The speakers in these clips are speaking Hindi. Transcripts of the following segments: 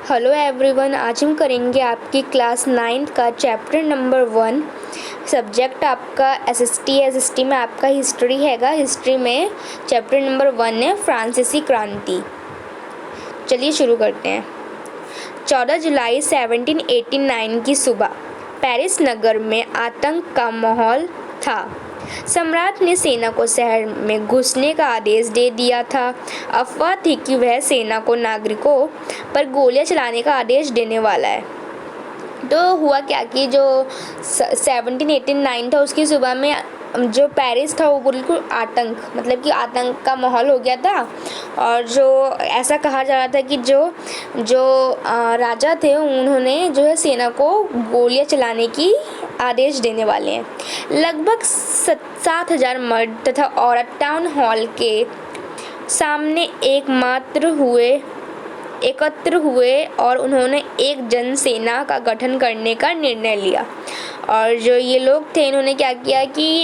हेलो एवरीवन, आज हम करेंगे आपकी क्लास 9th का चैप्टर नंबर 1। सब्जेक्ट आपका एसएसटी में आपका हिस्ट्री हैगा। हिस्ट्री में चैप्टर नंबर 1 है फ्रांसीसी क्रांति। चलिए शुरू करते हैं। 14 जुलाई 1789 की सुबह पेरिस नगर में आतंक का माहौल था। सम्राट ने सेना को शहर में घुसने का आदेश दे दिया था। अफवाह थी कि वह सेना को नागरिकों पर गोलियां चलाने का आदेश देने वाला है। तो हुआ क्या कि जो 1789 था उसकी सुबह में जो पेरिस था वो बिल्कुल आतंक का माहौल हो गया था। और जो ऐसा कहा जा रहा था कि जो राजा थे उन्होंने जो है सेना को गोलियां चलाने की आदेश देने वाले हैं। लगभग 7,000 मर्द तथा औरत टाउन हॉल के सामने एकत्र हुए और उन्होंने एक जन सेना का गठन करने का निर्णय लिया। और जो ये लोग थे इन्होंने क्या किया कि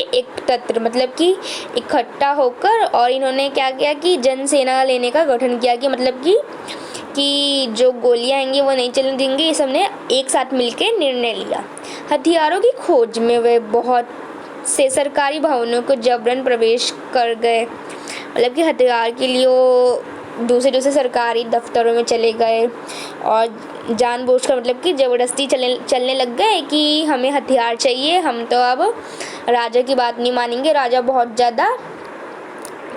इकट्ठा होकर और इन्होंने क्या किया कि जन सेना लेने का गठन किया कि जो गोलियां आएंगी वो नहीं चलने देंगे। ये सब ने एक साथ मिलकर निर्णय लिया। हथियारों की खोज में वे बहुत से सरकारी भवनों को जबरन प्रवेश कर गए। हथियार के लिए वो दूसरे सरकारी दफ्तरों में चले गए और जानबूझकर ज़बरदस्ती चलने लग गए कि हमें हथियार चाहिए, हम तो अब राजा की बात नहीं मानेंगे। राजा बहुत ज़्यादा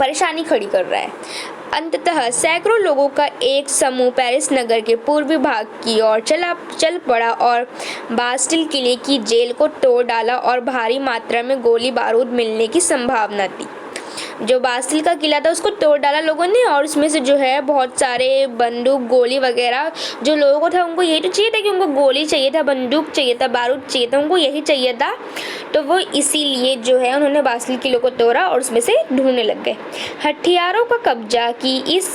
परेशानी खड़ी कर रहा है। अंततः सैकड़ों लोगों का एक समूह पेरिस नगर के पूर्वी भाग की ओर चल पड़ा और बास्टिल किले की जेल को तोड़ डाला और भारी मात्रा में गोली बारूद मिलने की संभावना थी। जो बास्टिल का किला था उसको तोड़ डाला लोगों ने और उसमें से जो है बहुत सारे बंदूक गोली वगैरह जो लोगों को था उनको यही तो चाहिए था कि उनको गोली चाहिए था, बंदूक चाहिए था, बारूद चाहिए था, उनको यही चाहिए था। तो वो इसीलिए जो है उन्होंने बास्टिल किले को तोड़ा और उसमें से ढूंढने लग गए। हथियारों का कब्जा की इस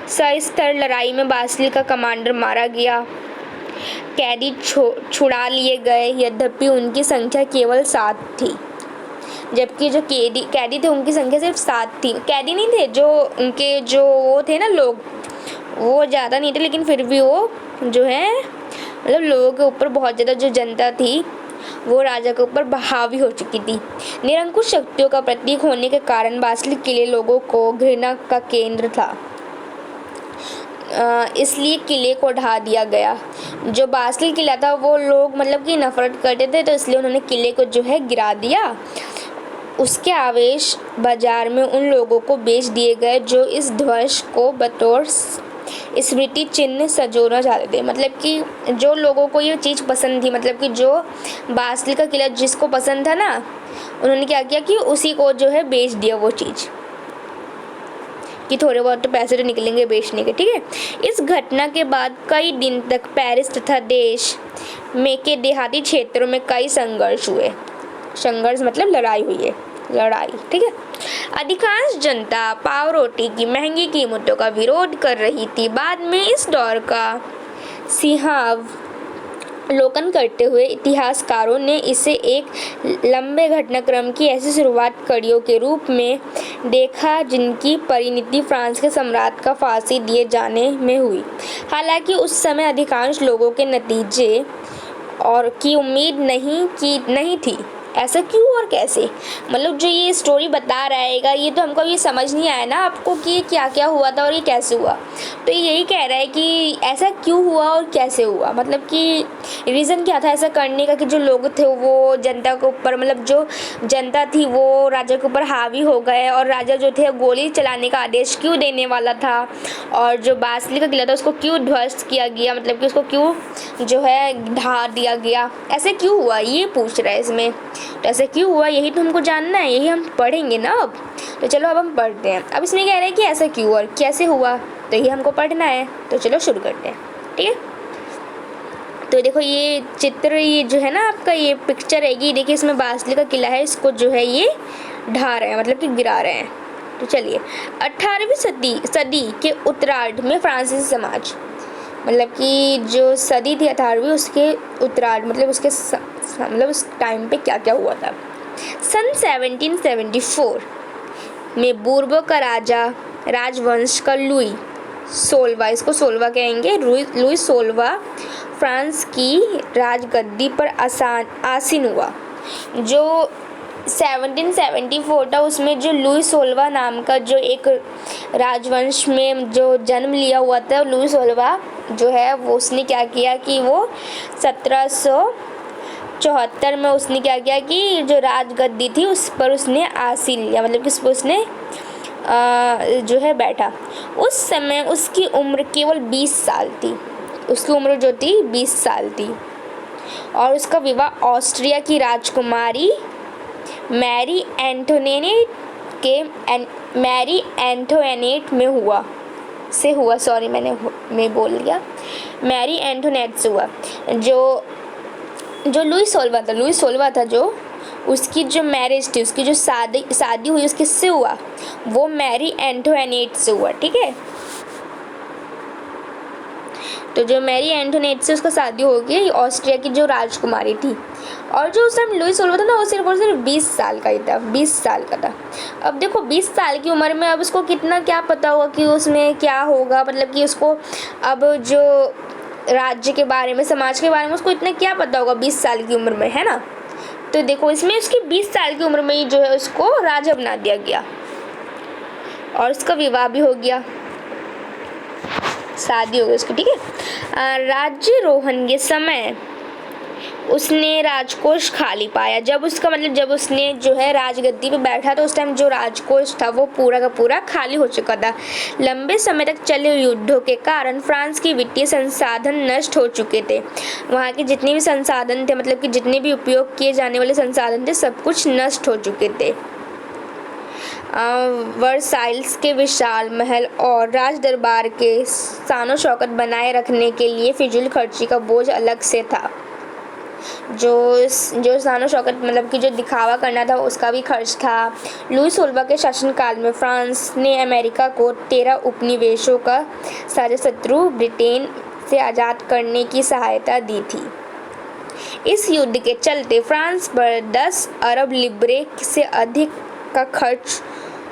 सस्तर लड़ाई में बास्टिल का कमांडर मारा गया। कैदी छुड़ा लिए गए, यद्यपि उनकी संख्या केवल 7 थी, जबकि जो कैदी थे उनकी संख्या सिर्फ 7 थी। कैदी नहीं थे, जो उनके जो वो थे ना लोग, वो ज़्यादा नहीं थे, लेकिन फिर भी वो जो है लोगों के ऊपर बहुत ज़्यादा जो जनता थी वो राजा के ऊपर हावी हो चुकी थी। निरंकुश शक्तियों का प्रतीक होने के कारण बास्टिल किले लोगों को घृणा का केंद्र था। इसलिए किले को ढा दिया गया। जो बास्टिल किला था वो लोग नफरत करते थे, तो इसलिए उन्होंने किले को जो है गिरा दिया। उसके आवेश बाजार में उन लोगों को बेच दिए गए जो इस ध्वज को बतौर स्मृति चिन्ह सजोना चाहते थे। कि जो लोगों को ये चीज़ पसंद थी, कि जो बास्टिल का किला जिसको पसंद था ना, उन्होंने क्या किया कि उसी को जो है बेच दिया वो चीज़, कि थोड़े बहुत तो पैसे तो निकलेंगे बेचने के। ठीक है। इस घटना के बाद कई दिन तक पेरिस तथा देश में के देहाती क्षेत्रों में कई संघर्ष हुए। संघर्ष लड़ाई हुई है, लड़ाई। ठीक है। अधिकांश जनता पाव रोटी की महंगी कीमतों का विरोध कर रही थी। बाद में इस दौर का सिंहावलोकन करते हुए इतिहासकारों ने इसे एक लंबे घटनाक्रम की ऐसी शुरुआत कड़ियों के रूप में देखा जिनकी परिणति फ्रांस के सम्राट का फांसी दिए जाने में हुई। हालांकि उस समय अधिकांश लोगों के नतीजे और की उम्मीद नहीं थी। ऐसा क्यों और कैसे? जो ये स्टोरी बता रहेगा ये तो हमको ये समझ नहीं आया ना आपको कि ये क्या क्या हुआ था और ये कैसे हुआ। तो यही कह रहा है कि ऐसा क्यों हुआ और कैसे हुआ, कि रीज़न क्या था ऐसा करने का, कि जो लोग थे वो जनता के ऊपर जो जनता थी वो राजा के ऊपर हावी हो गए और राजा जो थे गोली चलाने का आदेश क्यों देने वाला था, और जो बास्टिल का किला था उसको क्यों ध्वस्त किया गया, कि उसको क्यों जो है ढा दिया गया, ऐसे क्यों हुआ ये पूछ रहा है इसमें। तो ऐसे क्यों हुआ यही तो हमको जानना है, यही हम पढ़ेंगे ना अब। तो चलो अब हम पढ़ते हैं। अब इसमें कह रहे हैं कि ऐसा क्यों और कैसे हुआ, तो ये हमको पढ़ना है। तो चलो शुरू करते हैं। ठीक है। तो देखो ये चित्र, ये जो है ना आपका ये पिक्चर है, ये देखिए इसमें बास्टिल का किला है, इसको जो है ये ढा रहे हैं, कि गिरा रहे हैं। तो चलिए 18वीं सदी के उत्तरार्ध में फ्रांसीसी समाज, कि जो सदी थी 18वीं उसके उत्तरार्ध उसके उस टाइम पे क्या क्या हुआ था। सन 1774 में बूर्बो का राजवंश का लुई सोलवा, इसको सोलवा कहेंगे, लुई सोलवा फ्रांस की राजगद्दी पर आसीन हुआ। जो 1774 था उसमें जो लुई सोलवा नाम का जो एक राजवंश में जो जन्म लिया हुआ था, लुई सोलवा जो है वो उसने क्या किया कि वो 1774 में उसने क्या किया कि जो राजगद्दी थी उस पर उसने आसीन लिया, मतलब कि उस पर उसने जो है बैठा। उस समय उसकी उम्र केवल 20 साल थी, उसकी उम्र जो थी 20 साल थी। और उसका विवाह ऑस्ट्रिया की राजकुमारी मैरी एंटोनेट में हुआ, सॉरी मैं बोल गया, मैरी एंटोनेट से हुआ। जो लुई सोलवा था जो उसकी जो मैरिज थी, उसकी जो शादी हुई उसके से हुआ, वो मैरी एंटोनेट से हुआ, ठीक है। तो जो मैरी एंटोनेट से उसका शादी हो गई, ऑस्ट्रिया की जो राजकुमारी थी। और जो उस टाइम लुई सोलवा था ना वो सिर्फ और सिर्फ 20 साल का ही था, 20 साल का था। अब देखो 20 साल की उम्र में अब उसको कितना क्या पता होगा कि उसमें क्या होगा, मतलब कि उसको अब जो राज्य के बारे में, समाज के बारे में उसको इतना क्या पता होगा 20 साल की उम्र में, है ना। तो देखो इसमें उसकी 20 साल की उम्र में ही जो है उसको राजा बना दिया गया और उसका विवाह भी हो गया, शादी हो गई उसकी, ठीक है। राज्यारोहण के समय उसने राजकोष खाली पाया। जब उसने जो है राजगद्दी पे बैठा तो उस टाइम जो राजकोष था वो पूरा का पूरा खाली हो चुका था। लंबे समय तक चले युद्धों के कारण फ्रांस की वित्तीय संसाधन नष्ट हो चुके थे। वहाँ के जितने भी संसाधन थे, मतलब कि जितने भी उपयोग किए जाने वाले संसाधन थे, सब कुछ नष्ट हो चुके थे। वर्साइल्स के विशाल महल और राज दरबार के शानो शौकत बनाए रखने के लिए फिजूल खर्ची का बोझ अलग से था। जो शानो शौकत मतलब कि जो दिखावा करना था उसका भी खर्च था। लुई सोलवा के शासनकाल में फ्रांस ने अमेरिका को 13 उपनिवेशों का साझा शत्रु ब्रिटेन से आज़ाद करने की सहायता दी थी। इस युद्ध के चलते फ्रांस पर 10 अरब लिब्रे से अधिक का खर्च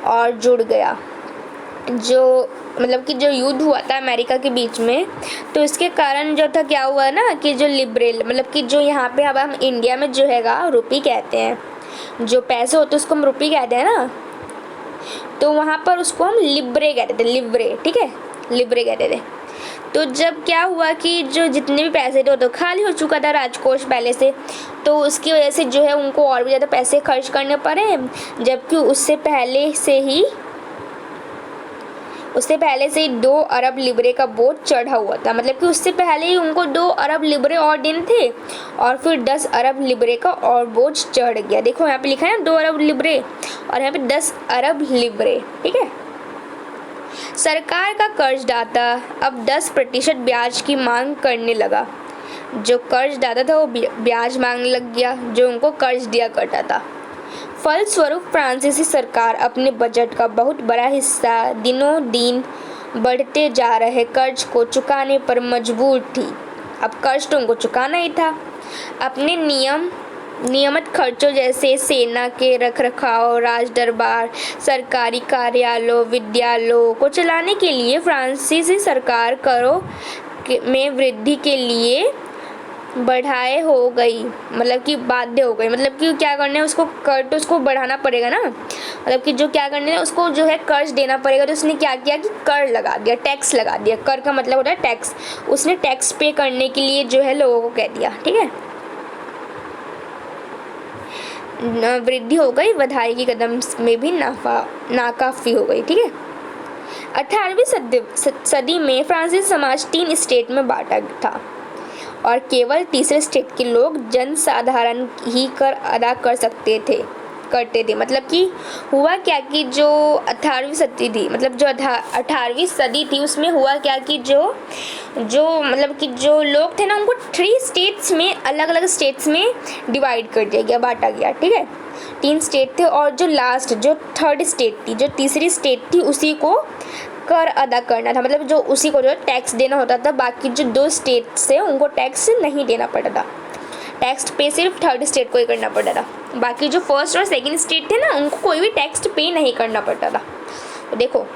और जुड़ गया। जो मतलब कि जो युद्ध हुआ था अमेरिका के बीच में, तो इसके कारण जो था क्या हुआ ना कि जो लिबरेल मतलब कि जो यहाँ पे अब हम इंडिया में जो हैगा रुपी कहते हैं, जो पैसे होते हैं उसको हम रुपी कहते हैं ना, तो वहाँ पर उसको हम लिब्रे कहते थे, लिब्रे, ठीक है, लिब्रे कहते थे। तो जब क्या हुआ कि जो जितने भी पैसे थे वो तो खाली हो चुका था राजकोष पहले से, तो उसकी वजह से जो है उनको और भी ज़्यादा पैसे खर्च करने पड़े, जबकि उससे पहले से ही 2 अरब लिब्रे का बोझ चढ़ा हुआ था। मतलब कि उससे पहले ही उनको 2 अरब लिब्रे और देने थे और फिर 10 अरब लिब्रे का और बोझ चढ़ गया। देखो यहाँ पे लिखा है ना 2 अरब लिब्रे और यहाँ पे 10 अरब लिब्रे, ठीक है। सरकार का कर्जदाता अब 10% ब्याज की मांग करने लगा। जो कर्जदाता था वो ब्याज मांगने लग गया जो उनको कर्ज दिया करता था। फलस्वरूप फ्रांसीसी सरकार अपने बजट का बहुत बड़ा हिस्सा दिनों दिन बढ़ते जा रहे कर्ज को चुकाने पर मजबूर थी। अब कर्ज तो उनको चुकाना ही था। अपने नियमित खर्चों जैसे सेना के रखरखाव, राज दरबार, सरकारी कार्यालयों, विद्यालयों को चलाने के लिए फ्रांसीसी सरकार करों में वृद्धि के लिए बढ़ाए हो गई, मतलब कि बाध्य हो गई। मतलब कि क्या करना है उसको, कर तो उसको बढ़ाना पड़ेगा ना, मतलब कि जो क्या करना है उसको जो है कर्ज देना पड़ेगा। तो उसने क्या किया कि कर लगा दिया, टैक्स लगा दिया। कर का मतलब होता है टैक्स। उसने टैक्स पे करने के लिए जो है लोगों को कह दिया, ठीक है। वृद्धि हो गई, बधाई की कदम में भी नाकाफी हो गई, ठीक है। 18वीं सदी में फ्रांसीसी समाज 3 स्टेट में बांटा था और केवल तीसरे स्टेट के लोग जनसाधारण ही कर अदा करते थे। मतलब कि हुआ क्या कि जो 18वीं सदी थी, मतलब जो 18वीं सदी थी उसमें हुआ क्या कि जो मतलब कि जो लोग थे ना उनको 3 स्टेट्स में, अलग अलग स्टेट्स में डिवाइड कर दिया गया, बांटा गया, ठीक है। 3 स्टेट थे और जो लास्ट जो 3rd स्टेट थी, जो तीसरी स्टेट थी, उसी को कर अदा करना था। मतलब जो उसी को जो टैक्स देना होता था। बाकी जो 2 स्टेट से उनको टैक्स नहीं देना पड़ता था। टैक्स पे सिर्फ 3rd स्टेट को ही करना पड़ता था। बाकी जो 1st और 2nd स्टेट थे ना उनको कोई भी टैक्स पे नहीं करना पड़ता था। तो देखो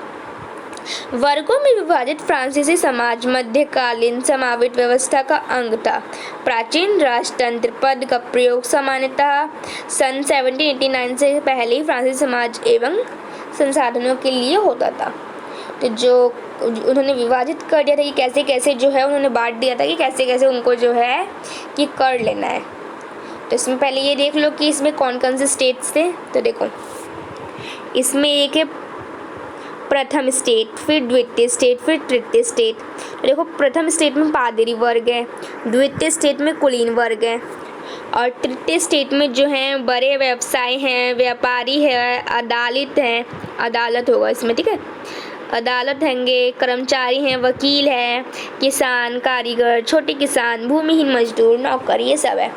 वर्गों में विभाजित फ्रांसीसी समाज मध्यकालीन समावित व्यवस्था का अंग था। प्राचीन राजतंत्र पद का प्रयोग सामान्यतः सन 1789 से पहले ही फ्रांसीसी समाज एवं संसाधनों के लिए होता था। तो जो उन्होंने विभाजित कर दिया था कि कैसे कैसे जो है उन्होंने बांट दिया था कि कैसे कैसे उनको जो है कि कर लेना है। तो इसमें पहले ये देख लो कि इसमें कौन कौन से स्टेट्स थे। तो देखो इसमें एक है प्रथम स्टेट, फिर द्वितीय स्टेट, फिर तृतीय स्टेट। तो देखो प्रथम स्टेट में पादरी वर्ग है, द्वितीय स्टेट में कुलीन वर्ग है और तृतीय स्टेट में जो है बड़े व्यवसाय हैं, व्यापारी है, अदालत है, अदालत होगा इसमें, ठीक है, अदालत होंगे, कर्मचारी हैं, वकील है, किसान, कारीगर, छोटे किसान, भूमिहीन मजदूर, नौकर, ये सब है।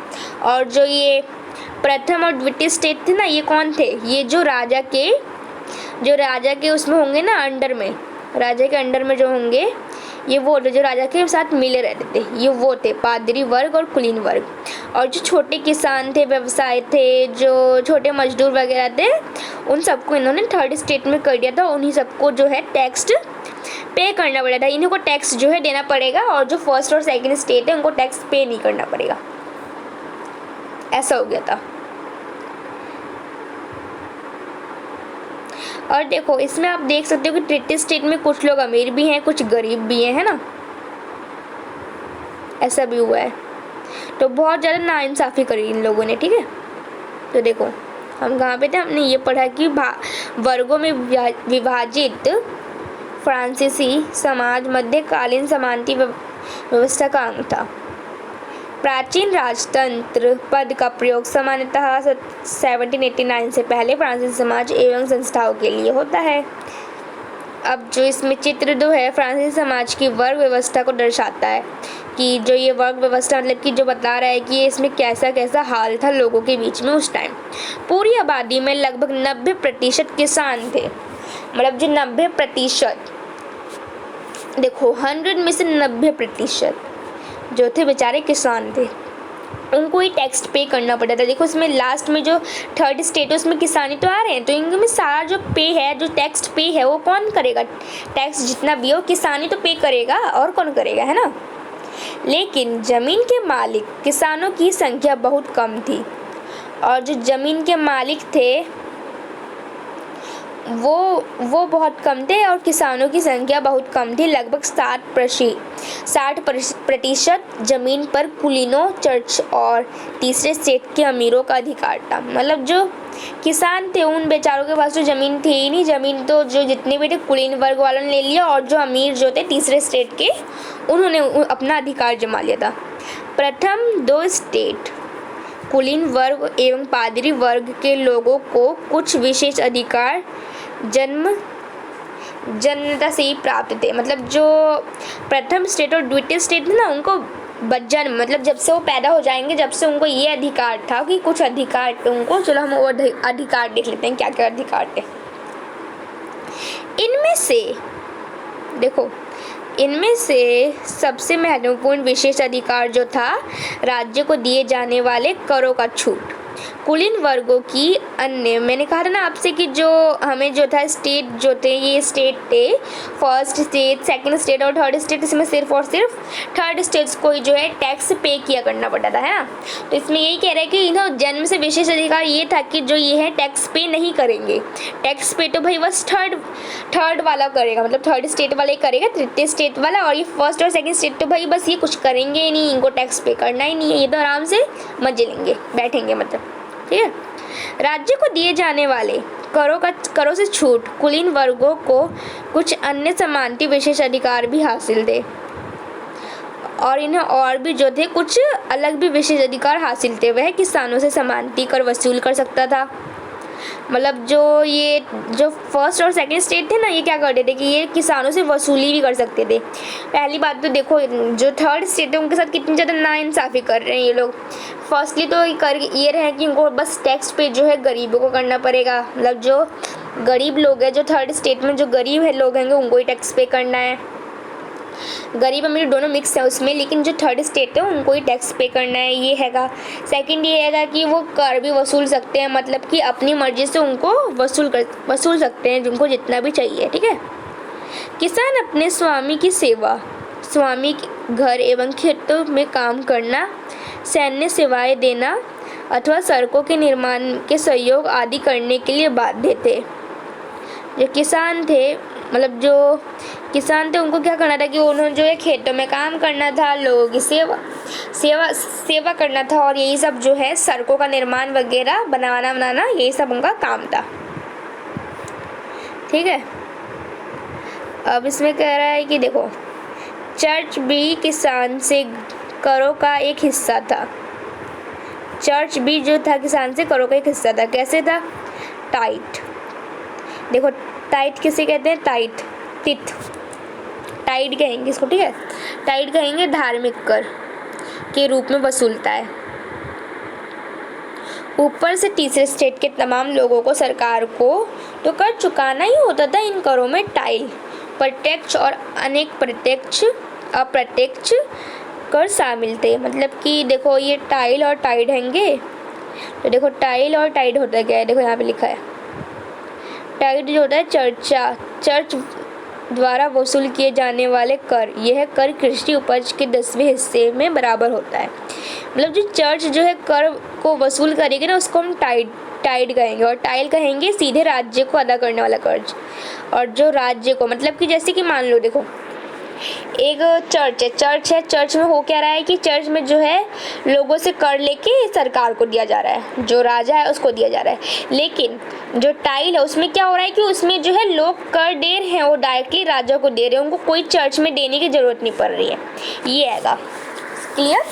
और जो ये प्रथम और द्वितीय स्टेट थे ना, ये कौन थे? ये जो राजा के उसमें होंगे ना, अंडर में, राजा के अंडर में जो होंगे ये वो जो राजा के साथ मिले रहते थे, ये वो थे पादरी वर्ग और कुलीन वर्ग। और जो छोटे किसान थे, व्यवसाय थे, जो छोटे मजदूर वगैरह थे, उन सबको इन्होंने थर्ड स्टेट में कर दिया था। उन्हीं सबको जो है टैक्स पे करना पड़ा था, इन्हीं को टैक्स जो है देना पड़ेगा और जो फर्स्ट और सेकंड स्टेट है उनको टैक्स पे नहीं करना पड़ेगा, ऐसा हो गया था। और देखो इसमें आप देख सकते हो कि तृतीय स्टेट में कुछ लोग अमीर भी हैं, कुछ गरीब भी हैं, है ना, ऐसा भी हुआ है। तो बहुत ज़्यादा नाइंसाफ़ी करी इन लोगों ने, ठीक है। तो देखो हम कहाँ पे थे, हमने ये पढ़ा कि वर्गों में विभाजित फ्रांसीसी समाज मध्यकालीन समानती व्यवस्था का अंग था। प्राचीन राजतंत्र पद का प्रयोग सामान्यतः 1789 से पहले फ्रांसीसी समाज एवं संस्थाओं के लिए होता है। अब जो इसमें चित्र दो है फ्रांसीसी समाज की वर्ग व्यवस्था को दर्शाता है कि जो ये वर्ग व्यवस्था मतलब कि जो बता रहा है कि ये इसमें कैसा कैसा हाल था लोगों के बीच में उस टाइम। पूरी आबादी में लगभग 90% किसान थे, मतलब जो 90%, देखो 100 में से 90% जो थे बेचारे किसान थे, उनको ही टैक्स पे करना पड़ता था। देखो इसमें लास्ट में जो थर्ड स्टेट है उसमें किसानी तो आ रहे हैं, तो इनमें सारा जो पे है, जो टैक्स पे है वो कौन करेगा? टैक्स जितना भी हो किसानी तो पे करेगा, और कौन करेगा, है ना। लेकिन ज़मीन के मालिक किसानों की संख्या बहुत कम थी और जो ज़मीन के मालिक थे वो बहुत कम थे और किसानों की संख्या बहुत कम थी। लगभग 60% ज़मीन पर कुलीनों, चर्च और तीसरे स्टेट के अमीरों का अधिकार था। मतलब जो किसान थे उन बेचारों के पास तो ज़मीन थी ही नहीं, ज़मीन तो जो जितने भी थे कुलीन वर्ग वालों ने ले लिया और जो अमीर जो थे तीसरे स्टेट के उन्होंने अपना अधिकार जमा लिया था। प्रथम 2 स्टेट कुलीन वर्ग एवं पादरी वर्ग के लोगों को कुछ विशेष अधिकार जन्मता से ही प्राप्त थे। मतलब जो प्रथम स्टेट और द्वितीय स्टेट थे ना, उनको जन्म मतलब जब से वो पैदा हो जाएंगे, जब से उनको ये अधिकार था कि कुछ अधिकार थे उनको। चलो हम वो अधिकार देख लेते हैं क्या क्या अधिकार थे। इनमें से सबसे महत्वपूर्ण विशेष अधिकार जो था राज्य को दिए जाने वाले करों का छूट। कुलीन वर्गों की अन्य, मैंने कहा था ना आपसे कि जो हमें जो था स्टेट जो थे, ये स्टेट थे फर्स्ट स्टेट, सेकंड स्टेट और थर्ड स्टेट। इसमें सिर्फ और सिर्फ थर्ड स्टेट्स को ही जो है टैक्स पे किया करना पड़ता था, है ना। तो इसमें यही कह रहा है कि इन्हों जन्म से विशेष अधिकार ये था कि जो ये है टैक्स पे नहीं करेंगे। टैक्स पे तो भाई बस थर्ड वाला करेगा, मतलब थर्ड स्टेट वाला ही करेगा, तृतीय स्टेट वाला। और ये फर्स्ट और सेकंड स्टेट तो भाई बस ये कुछ करेंगे ही नहीं, इनको टैक्स पे करना ही नहीं है, ये तो आराम से मजे लेंगे, बैठेंगे, मतलब ठीक है। राज्य को दिए जाने वाले करों से छूट कुलीन वर्गों को कुछ अन्य समानती विशेष अधिकार भी हासिल थे और इन्हें और भी जो थे कुछ अलग भी विशेष अधिकार हासिल थे। वह किसानों से समानती कर वसूल कर सकता था। मतलब जो फर्स्ट और सेकंड स्टेट थे ना, ये क्या करते थे कि ये किसानों से वसूली भी कर सकते थे। पहली बात तो देखो जो थर्ड स्टेट है उनके साथ कितनी ज़्यादा नाइंसाफ़ी कर रहे हैं ये लोग। फर्स्टली तो ये रहे कि उनको बस टैक्स पे जो है गरीबों को करना पड़ेगा। मतलब जो गरीब लोग हैं, जो थर्ड स्टेट में जो गरीब है लोग होंगे उनको ही टैक्स पे करना है। गरीब अमीर दोनों मिक्स है उसमें, लेकिन जो थर्ड स्टेट है उनको ही टैक्स पे करना है, ये हैगा। सेकंड ये हैगा कि वो कर भी वसूल सकते हैं, मतलब कि अपनी मर्जी से उनको वसूल सकते हैं जिनको जितना भी चाहिए, ठीक है। किसान अपने स्वामी की सेवा, स्वामी के घर एवं खेतों में काम करना, सैन्य सेवाएं देना अथवा सड़कों के निर्माण के सहयोग आदि करने के लिए बाध्य थे। जो किसान थे, मतलब जो किसान थे, उनको क्या करना था कि उन्होंने जो है खेतों में काम करना था, लोगों की सेवा करना था, और यही सब जो है सड़कों का निर्माण वगैरह बनाना यही सब उनका काम था। ठीक है। अब इसमें कह रहा है कि देखो, चर्च भी किसान से करों का एक हिस्सा था। चर्च भी जो था किसान से करों का एक हिस्सा था। कैसे था? टाइट। देखो, टाइट किसे कहते हैं? तिथ टाइट कहेंगे इसको। ठीक है, टाइट कहेंगे धार्मिक कर के रूप में वसूलता है। ऊपर से तीसरे स्टेट के तमाम लोगों को, सरकार को तो कर चुकाना ही होता था। इन करों में टाइल, प्रत्यक्ष और अनेक प्रत्यक्ष अप्रत्यक्ष कर शामिल थे। मतलब कि देखो, ये टाइल और टाइड हैंगे, तो देखो टाइल और टाइड होता क्या है, देखो यहाँ पे लिखा है। टाइड जो होता है चर्च द्वारा वसूल किए जाने वाले कर। यह कर कृषि उपज के 10वें हिस्से में बराबर होता है। मतलब जो चर्च जो है कर को वसूल करेगी ना, उसको हम टाइड कहेंगे, और टाइल कहेंगे सीधे राज्य को अदा करने वाला कर्ज। और जो राज्य को, मतलब कि जैसे कि मान लो, देखो एक चर्च है, चर्च में हो क्या रहा है कि चर्च में जो है लोगों से कर लेके सरकार को दिया जा रहा है, जो राजा है उसको दिया जा रहा है। लेकिन जो टाइल है उसमें क्या हो रहा है कि उसमें जो है लोग कर दे रहे हैं, वो डायरेक्टली राजा को दे रहे हैं, उनको कोई चर्च में देने की ज़रूरत नहीं पड़ रही है। ये आएगा क्लियर।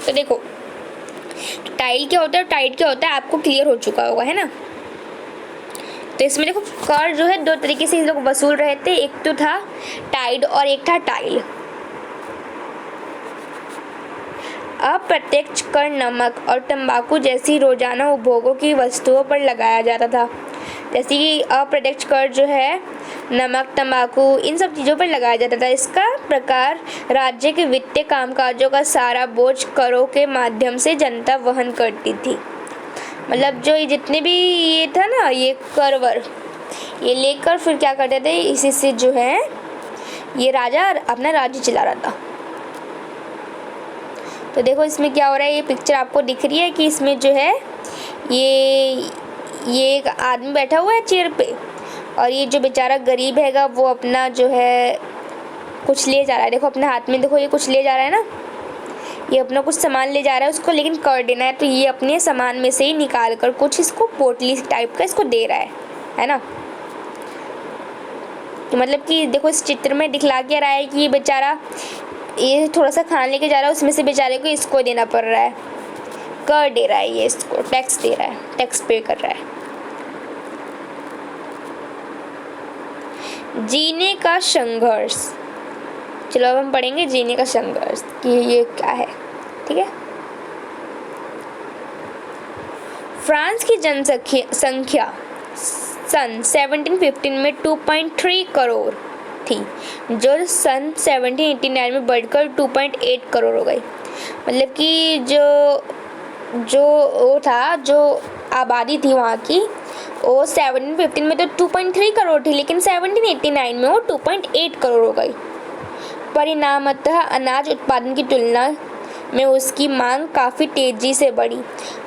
तो देखो, टाइल क्या होता है, टाइड क्या होता है, आपको क्लियर हो चुका होगा, है ना। तो इसमें देखो, कर जो है दो तरीके से लोग वसूल रहे थे। एक तो था टाइड और एक था टाइल। अप्रत्यक्ष कर नमक और तंबाकू जैसी रोजाना उपभोगों की वस्तुओं पर लगाया जाता था। जैसे कि अप्रत्यक्ष कर जो है नमक, तंबाकू, इन सब चीज़ों पर लगाया जाता था। इसका प्रकार राज्य के वित्तीय कामकाजों का सारा बोझ करों के माध्यम से जनता वहन करती थी। मतलब जो ये जितने भी ये था ना, ये करवर, ये लेकर फिर क्या करते थे, इसी से जो है ये राजा अपना राज्य चला रहा था। तो देखो इसमें क्या हो रहा है, ये पिक्चर आपको दिख रही है कि इसमें जो है ये एक आदमी बैठा हुआ है चेयर पे, और ये जो बेचारा गरीब हैगा वो अपना जो है कुछ ले जा रहा है। देखो अपने हाथ में, देखो ये कुछ ले जा रहा है ना, ये अपना कुछ सामान ले जा रहा है, उसको लेकिन कर देना है, तो ये अपने सामान में से ही निकाल कर कुछ इसको पोटली टाइप का इसको दे रहा है ना। तो मतलब कि देखो इस चित्र में दिखला के रहा है कि ये बेचारा ये थोड़ा सा खाना लेके जा रहा है, उसमें से बेचारे को इसको देना पड़ रहा है, कर दे रहा है, ये इसको टैक्स दे रहा है, टैक्स पे कर रहा है। जीने का संघर्ष। चलो अब हम पढ़ेंगे जीने का संघर्ष कि ये क्या है। ठीक है। फ्रांस की जनसंख्या सन 1715 में 2.3 करोड़ थी, जो सन 1789 में बढ़कर 2.8 करोड़ हो गई। मतलब कि जो वो था, जो आबादी थी वहाँ की, वो 1715 में तो 2.3 करोड़ थी, लेकिन 1789 में वो 2.8 करोड़ हो गई। परिणामतः अनाज उत्पादन की तुलना में उसकी मांग काफ़ी तेज़ी से बढ़ी,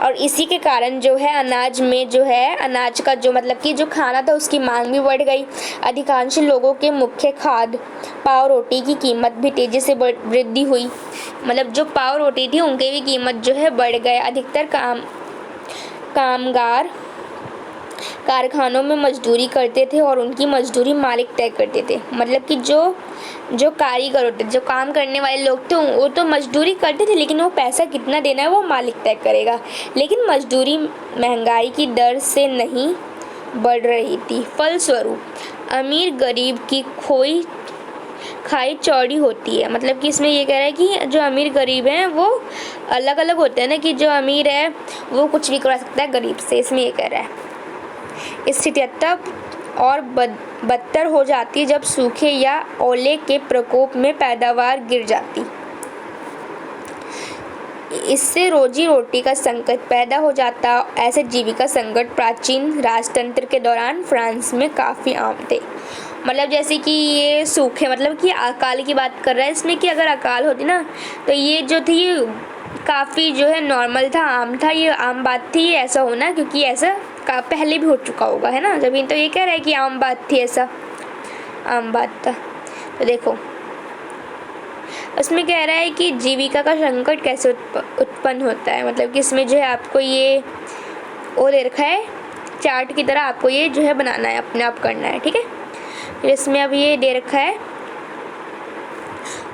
और इसी के कारण जो है अनाज में जो है अनाज का जो मतलब कि जो खाना था उसकी मांग भी बढ़ गई। अधिकांश लोगों के मुख्य खाद्य पाव रोटी की कीमत भी तेज़ी से वृद्धि हुई। मतलब जो पाव रोटी थी उनके भी कीमत जो है बढ़ गए। अधिकतर कामगार कारखानों में मजदूरी करते थे और उनकी मजदूरी मालिक तय करते थे। मतलब कि जो कारीगर होते, जो काम करने वाले लोग थे, वो तो मजदूरी करते थे, लेकिन वो पैसा कितना देना है वो मालिक तय करेगा। लेकिन मजदूरी महंगाई की दर से नहीं बढ़ रही थी। फलस्वरूप अमीर गरीब की खाई चौड़ी होती है। मतलब कि इसमें ये कह रहा है कि जो अमीर गरीब हैं वो अलग अलग होते हैं ना, कि जो अमीर है वो कुछ भी करा सकता है गरीब से। इसमें ये कह रहा है स्थिति तब और बदतर हो जाती जब सूखे या ओले के प्रकोप में पैदावार गिर जाती। इससे रोजी रोटी का संकट पैदा हो जाता। ऐसे जीविका संकट प्राचीन राजतंत्र के दौरान फ्रांस में काफ़ी आम थे। मतलब जैसे कि ये सूखे, मतलब कि अकाल की बात कर रहा है इसमें, कि अगर अकाल होती ना तो ये जो थी काफ़ी जो है नॉर्मल था, आम था, ये आम बात थी ऐसा होना, क्योंकि ऐसा पहले भी हो चुका होगा, है ना। जब तो ये कह रहा है कि आम बात थी, ऐसा आम बात था। तो देखो उसमें कह रहा है कि जीविका का संकट कैसे उत्पन्न होता है, मतलब कि इसमें जो है आपको ये वो दे रखा है चार्ट की तरह, आपको ये जो है बनाना है, अपने आप करना है, ठीक है। फिर इसमें अब ये दे रखा है,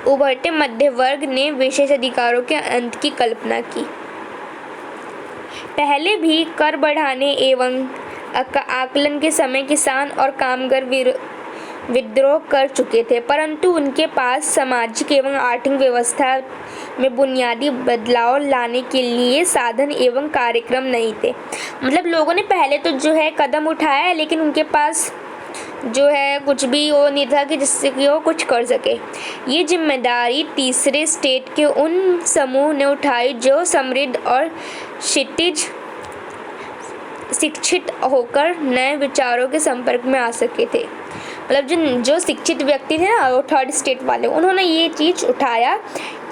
उभरते मध्य वर्ग ने विशेष अधिकारों के अंत की कल्पना की। पहले भी कर बढ़ाने एवं आकलन के समय किसान और कामगार विद्रोह कर चुके थे, परंतु उनके पास सामाजिक एवं आर्थिक व्यवस्था में बुनियादी बदलाव लाने के लिए साधन एवं कार्यक्रम नहीं थे। मतलब लोगों ने पहले तो जो है कदम उठाया, लेकिन उनके पास जो है कुछ भी वो नहीं था कि जिससे कि वो कुछ कर सके। ये जिम्मेदारी तीसरे स्टेट के उन समूह ने उठाई जो समृद्ध और शिक्षित होकर नए विचारों के संपर्क में आ सके थे। मतलब जो शिक्षित व्यक्ति थे ना, वो थर्ड स्टेट वाले, उन्होंने ये चीज़ उठाया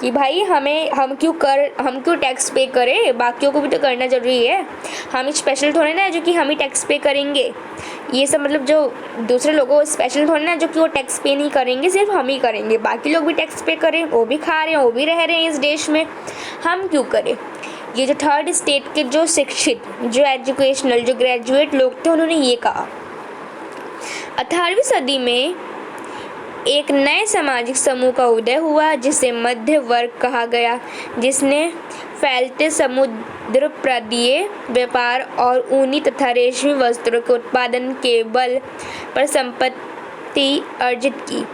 कि भाई हम क्यों टैक्स पे करें, बाकियों को भी तो करना ज़रूरी है, हम स्पेशल थोड़े ना है जो कि हम ही टैक्स पे करेंगे। ये सब मतलब जो दूसरे लोगों स्पेशल थोड़े ना जो कि वो टैक्स पे नहीं करेंगे, सिर्फ हम ही करेंगे, बाकी लोग भी टैक्स पे करें, वो भी खा रहे हैं, वो भी रह रहे हैं इस देश में, हम क्यों करें। ये जो थर्ड स्टेट के जो शिक्षित, जो एजुकेशनल, जो ग्रेजुएट लोग थे, उन्होंने ये कहा। 18वीं सदी में एक नए सामाजिक समूह का उदय हुआ जिसे मध्य वर्ग कहा गया, जिसने फैलते समुद्र प्रांतीय व्यापार और ऊनी तथा रेशमी वस्त्रों के उत्पादन के बल पर संपत्ति अर्जित की।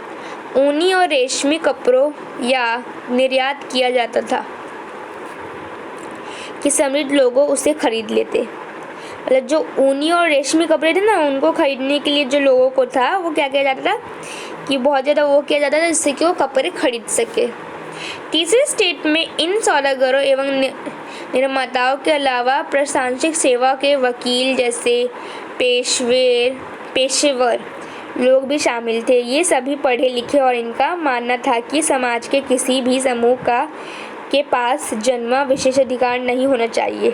ऊनी और रेशमी कपड़ों या निर्यात किया जाता था कि समृद्ध लोगों उसे खरीद लेते। मतलब जो ऊनी और रेशमी कपड़े थे ना, उनको खरीदने के लिए जो लोगों को था, वो क्या किया जाता था कि बहुत ज़्यादा वो किया जाता था जिससे कि वो कपड़े खरीद सके। तीसरे स्टेट में इन सौदागरों एवं निर्माताओं के अलावा प्रशासनिक सेवा के वकील जैसे पेशेवर लोग भी शामिल थे। ये सभी पढ़े लिखे और इनका मानना था कि समाज के किसी भी समूह के पास जन्मा विशेषाधिकार नहीं होना चाहिए।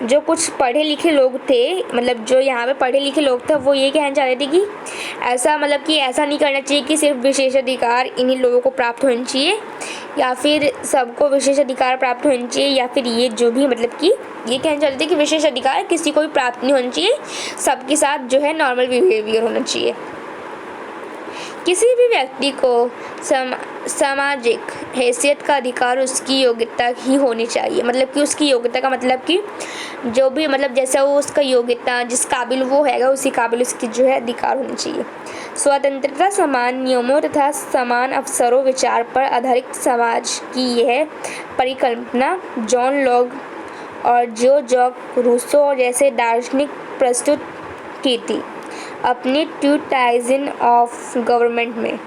जो कुछ पढ़े लिखे लोग थे, मतलब जो यहाँ पे पढ़े लिखे लोग थे, वो ये कहना चाहते थे कि ऐसा मतलब कि ऐसा नहीं करना चाहिए कि सिर्फ विशेषाधिकार इन्हीं लोगों को प्राप्त होना चाहिए, या फिर सबको विशेषाधिकार प्राप्त होना चाहिए, या फिर ये जो भी मतलब कि ये कहना चाहते थे कि विशेषाधिकार किसी को भी प्राप्त नहीं होना चाहिए, सबके साथ जो है नॉर्मल बिहेवियर होना चाहिए। किसी भी व्यक्ति को सामाजिक हैसियत का अधिकार उसकी योग्यता ही होनी चाहिए। मतलब कि उसकी योग्यता का मतलब कि जो भी मतलब जैसा वो उसका योग्यता, जिस काबिल वो हैगा, उसी काबिल उसकी जो है अधिकार होनी चाहिए। स्वतंत्रता, समान नियमों तथा समान अवसरों विचार पर आधारित समाज की यह परिकल्पना जॉन लॉक और जॉक रूसो जैसे दार्शनिक प्रस्तुत की थी अपनी ट्रूटाइजन ऑफ गवर्नमेंट में।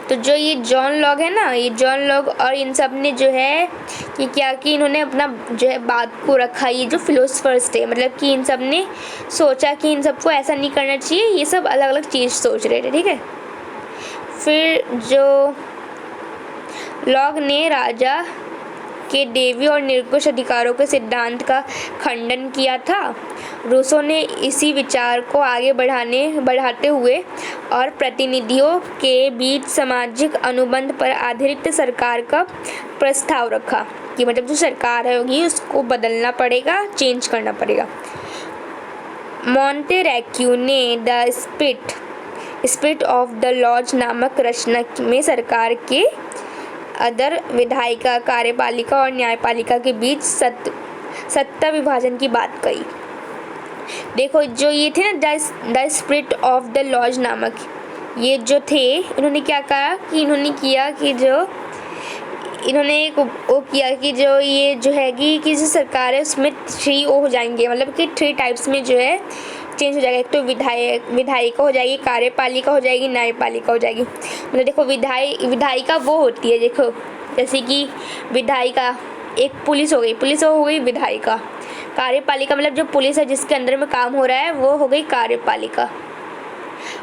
तो जो ये जॉन लॉक है ना, ये जॉन लॉक और इन सब ने जो है कि क्या कि इन्होंने अपना जो है बात को रखा। ये जो फिलोसफर्स थे, मतलब कि इन सब ने सोचा कि इन सबको ऐसा नहीं करना चाहिए, ये सब अलग अलग चीज़ सोच रहे थे, ठीक है। फिर जो लॉक ने राजा के देवी और निर्कुश अधिकारों के सिद्धांत का खंडन किया था। रूसो ने इसी विचार को आगे बढ़ाते हुए और प्रतिनिधियों के बीच सामाजिक अनुबंध पर आधारित सरकार का प्रस्ताव रखा कि मतलब जो सरकार होगी उसको बदलना पड़ेगा, चेंज करना पड़ेगा। मॉन्टेरेक्यू ने the spirit of the laws नामक रचना में सरकार के अदर विधायिका, कार्यपालिका और न्यायपालिका के बीच सत्ता विभाजन की बात कही। देखो जो ये थे ना the spirit of the laws नामक, ये जो थे इन्होंने क्या कहा कि इन्होंने किया कि जो इन्होंने वो किया कि जो ये जो हैगी कि जो सरकार है उसमें 3 वो हो जाएंगे, मतलब कि 3 टाइप्स में जो है चेंज हो जाएगा। एक तो विधायिका हो जाएगी, कार्यपालिका हो जाएगी, न्यायपालिका हो जाएगी। मतलब देखो विधायिका वो होती है, देखो जैसे कि विधायिका एक पुलिस हो गई विधायिका। कार्यपालिका मतलब जो पुलिस है जिसके अंदर में काम हो रहा है वो हो गई कार्यपालिका।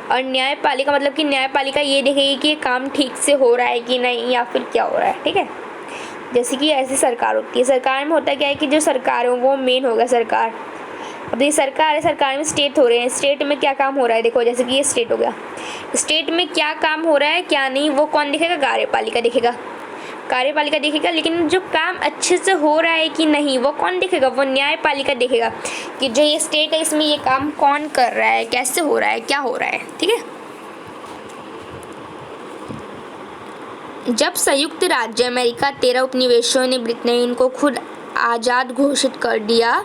और न्यायपालिका मतलब कि न्यायपालिका ये देखेगी कि ये काम ठीक से हो रहा है कि नहीं या फिर क्या हो रहा है, ठीक है। जैसे कि ऐसी सरकार होती है, सरकार में होता क्या है कि जो सरकार हो वो मेन होगा सरकार। अब ये सरकार है, सरकार में स्टेट हो रहे हैं, स्टेट में क्या काम हो रहा है देखो, जैसे कि ये स्टेट हो गया, स्टेट में क्या काम हो रहा है क्या नहीं वो कौन देखेगा, कार्यपालिका देखेगा, कार्यपालिका देखेगा। लेकिन जो काम अच्छे से हो रहा है कि नहीं वो कौन देखेगा, वो न्यायपालिका देखेगा कि जो ये स्टेट है इसमें ये काम कौन कर रहा है, कैसे हो रहा है, क्या हो रहा है, ठीक है। जब संयुक्त राज्य अमेरिका 13 उपनिवेशों ने ब्रिटेन को खुद आज़ाद घोषित कर दिया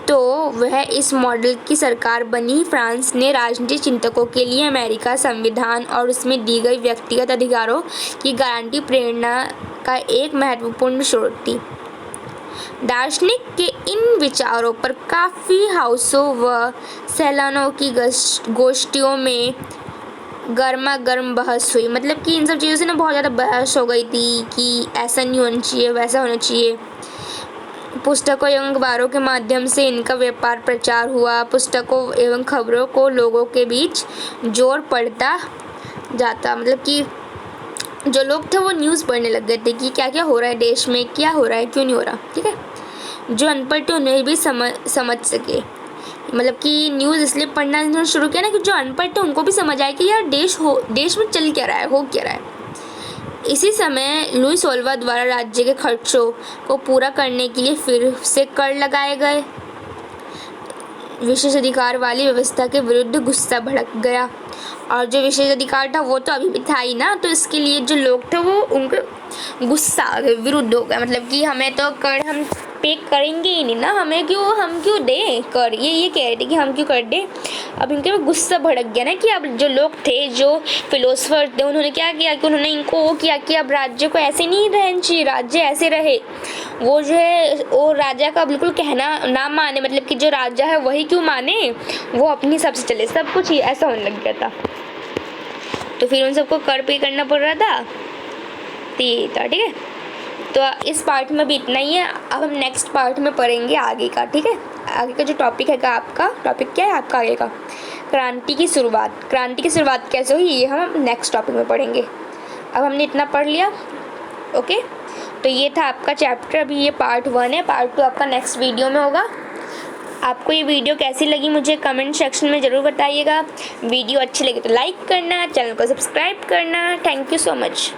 तो वह इस मॉडल की सरकार बनी। फ्रांस ने राजनीतिक चिंतकों के लिए अमेरिका संविधान और उसमें दी गई व्यक्तिगत अधिकारों की गारंटी प्रेरणा का एक महत्वपूर्ण स्रोत थी। दार्शनिक के इन विचारों पर काफ़ी हाउसों व सैलानों की गोष्ठियों में गर्मा गर्म बहस हुई। मतलब कि इन सब चीज़ों से ना बहुत ज़्यादा बहस हो गई थी कि ऐसा नहीं होना चाहिए, वैसा होना चाहिए। पुस्तकों एवं अखबारों के माध्यम से इनका व्यापार प्रचार हुआ। पुस्तकों एवं खबरों को लोगों के बीच जोर पड़ता जाता। मतलब कि जो लोग थे वो न्यूज़ पढ़ने लग गए थे कि क्या क्या हो रहा है देश में, क्या हो रहा है, क्यों नहीं हो रहा, ठीक है। जो अनपढ़ थे उन्हें भी समझ सके। मतलब कि न्यूज़ इसलिए पढ़ना शुरू किया ना कि जो अनपढ़ थे उनको भी समझ आए कि यार देश में चल क्या रहा है, हो क्या रहा है। इसी समय लुई 16वां द्वारा राज्य के खर्चों को पूरा करने के लिए फिर से कर लगाए गए। विशेष अधिकार वाली व्यवस्था के विरुद्ध गुस्सा भड़क गया और जो विशेष अधिकार था वो तो अभी भी था ही ना, तो इसके लिए जो लोग थे वो उनके गुस्सा आ गए, विरुद्ध हो गया। मतलब कि हमें तो कर हम पे करेंगे ही नहीं ना, हम क्यों दें कर, ये कह रहे थे कि हम क्यों कर दें। अब इनके में गुस्सा भड़क गया ना कि अब जो लोग थे, जो फिलोसफर थे, उन्होंने क्या किया कि उन्होंने इनको वो किया कि अब राज्य को ऐसे नहीं रहना चाहिए, राज्य ऐसे रहे। वो जो है वो राजा का बिल्कुल कहना ना माने, मतलब कि जो राजा है वही क्यों माने, वो अपनी हिसाब से चले, सब कुछ ही ऐसा होने लग गया था। तो फिर उन सबको कर पे करना पड़ रहा था, ठीक है। तो इस पार्ट में भी इतना ही है। अब हम नेक्स्ट पार्ट में पढ़ेंगे आगे का, ठीक है। आगे का जो टॉपिक है आपका टॉपिक क्या है आपका आगे का, क्रांति की शुरुआत। क्रांति की शुरुआत कैसे हुई ये हम नेक्स्ट टॉपिक में पढ़ेंगे। अब हमने इतना पढ़ लिया, ओके। तो ये था आपका चैप्टर, अभी ये पार्ट 1 है, पार्ट 2 आपका नेक्स्ट वीडियो में होगा। आपको ये वीडियो कैसी लगी मुझे कमेंट सेक्शन में ज़रूर बताइएगा। वीडियो अच्छी लगी तो लाइक करना, चैनल को सब्सक्राइब करना। Thank you so much.